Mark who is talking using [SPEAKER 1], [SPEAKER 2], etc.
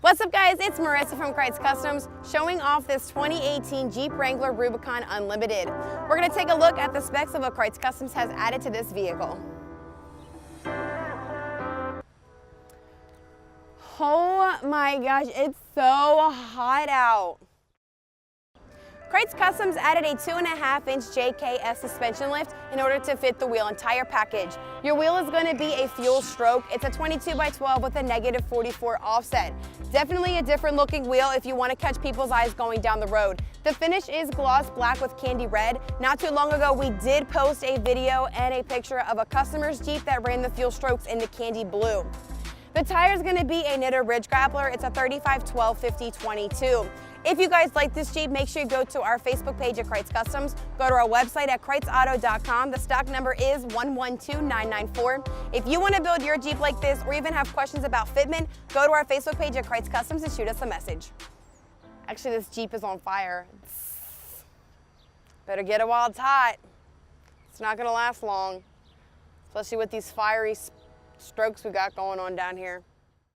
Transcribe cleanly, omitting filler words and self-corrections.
[SPEAKER 1] What's up guys, it's Marissa from Kreitz Customs showing off this 2018 Jeep Wrangler Rubicon Unlimited. We're going to take a look at the specs of what Kreitz Customs has added to this vehicle. Oh my gosh, it's so hot out. Kreitz Customs added a 2.5-inch JKS suspension lift in order to fit the wheel and tire package. Your wheel is going to be a fuel stroke. It's a 22x12 with a -44 offset. Definitely a different looking wheel if you want to catch people's eyes going down the road. The finish is gloss black with candy red. Not too long ago, we did post a video and a picture of a customer's Jeep that ran the fuel strokes into candy blue. The tire is going to be a Knitter Ridge Grappler. It's a 35/12/50/22. If you guys like this Jeep, make sure you go to our Facebook page at Kreitz Customs. Go to our website at KreitzAuto.com. The stock number is 112994. If you want to build your Jeep like this or even have questions about fitment, go to our Facebook page at Kreitz Customs and shoot us a message. Actually, this Jeep is on fire. Better get it while it's hot. It's not going to last long, especially with these fiery strokes we got going on down here.